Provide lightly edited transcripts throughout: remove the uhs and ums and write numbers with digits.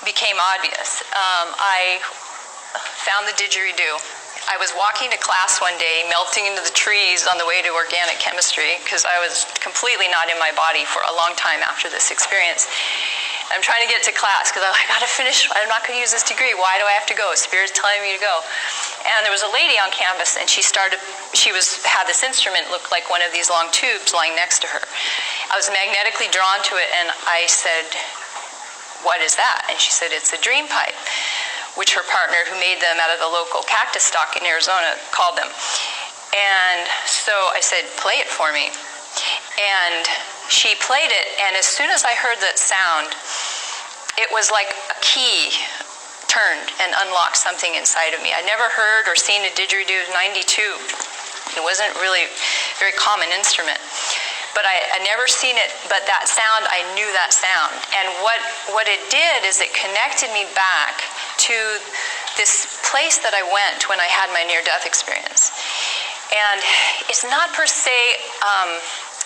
became obvious. I found the didgeridoo. I was walking to class one day, melting into the trees on the way to organic chemistry, because I was completely not in my body for a long time after this experience. I'm trying to get to class because I got to finish. I'm not going to use this degree. Why do I have to go? Spirit's telling me to go. And there was a lady on campus, and she had this instrument, looked like one of these long tubes lying next to her. I was magnetically drawn to it, and I said, "What is that?" And she said, "It's a dream pipe," which her partner, who made them out of the local cactus stock in Arizona, called them. And so I said, "Play it for me." And she played it, and as soon as I heard that sound, it was like a key turned and unlocked something inside of me. I'd never heard or seen a didgeridoo. 92. It wasn't really a very common instrument. But I'd never seen it, but that sound, I knew that sound. And what it did is it connected me back to this place that I went when I had my near-death experience. And it's not per se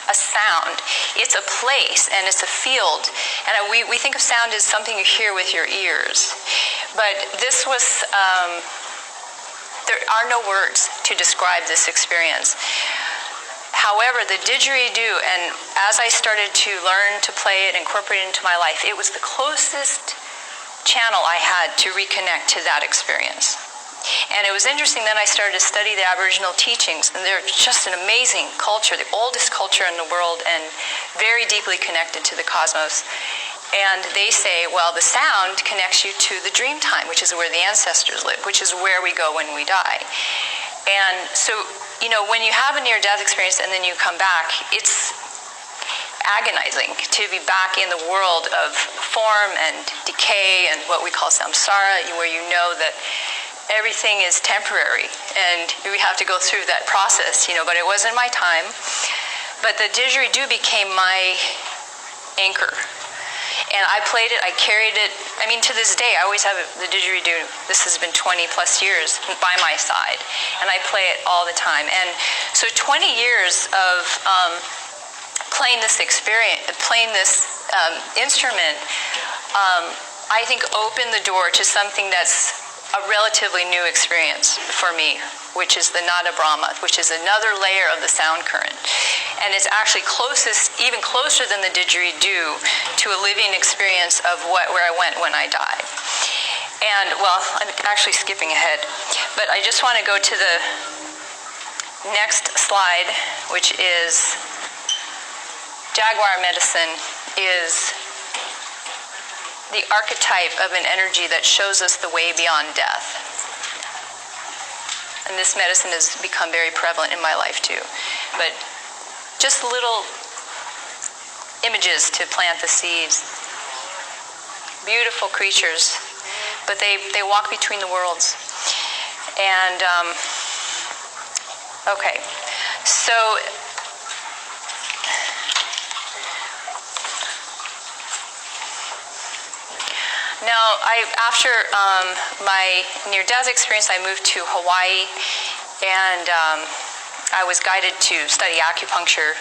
a sound. It's a place, and it's a field. And we think of sound as something you hear with your ears. But this was, there are no words to describe this experience. However, the didgeridoo, and as I started to learn to play it, incorporate it into my life, it was the closest channel I had to reconnect to that experience. And it was interesting, then I started to study the Aboriginal teachings, and they're just an amazing culture, the oldest culture in the world, and very deeply connected to the cosmos. And they say, well, the sound connects you to the dream time, which is where the ancestors live, which is where we go when we die. And so, you know, when you have a near-death experience and then you come back, it's agonizing to be back in the world of form and decay and what we call samsara, where you know that everything is temporary and we have to go through that process, you know, but it wasn't my time. But the didgeridoo became my anchor. And I played it, I carried it. I mean, to this day, I always have the didgeridoo. This has been 20 plus years by my side. And I play it all the time. And so 20 years of playing this experience, playing this instrument, I think opened the door to something that's a relatively new experience for me, which is the Nada Brahma, which is another layer of the sound current. And it's actually even closer than the didgeridoo to a living experience of where I went when I died. And, well, I'm actually skipping ahead, but I just want to go to the next slide, which is Jaguar medicine is the archetype of an energy that shows us the way beyond death. And this medicine has become very prevalent in my life too. But just little images to plant the seeds. Beautiful creatures, but they walk between the worlds. And, okay, so now, after my near-death experience, I moved to Hawaii, and I was guided to study acupuncture.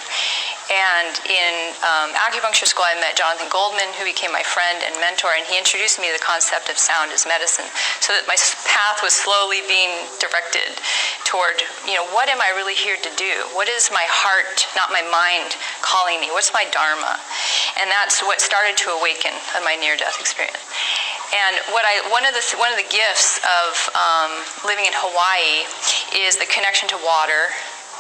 And in acupuncture school, I met Jonathan Goldman, who became my friend and mentor, and he introduced me to the concept of sound as medicine, so that my path was slowly being directed toward, you know, what am I really here to do? What is my heart, not my mind, calling me? What's my dharma? And that's what started to awaken in my near-death experience. And one of the gifts of living in Hawaii is the connection to water,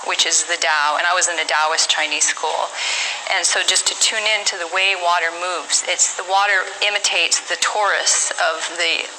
which is the Tao, and I was in a Taoist Chinese school. And so just to tune in to the way water moves, the water imitates the torus of the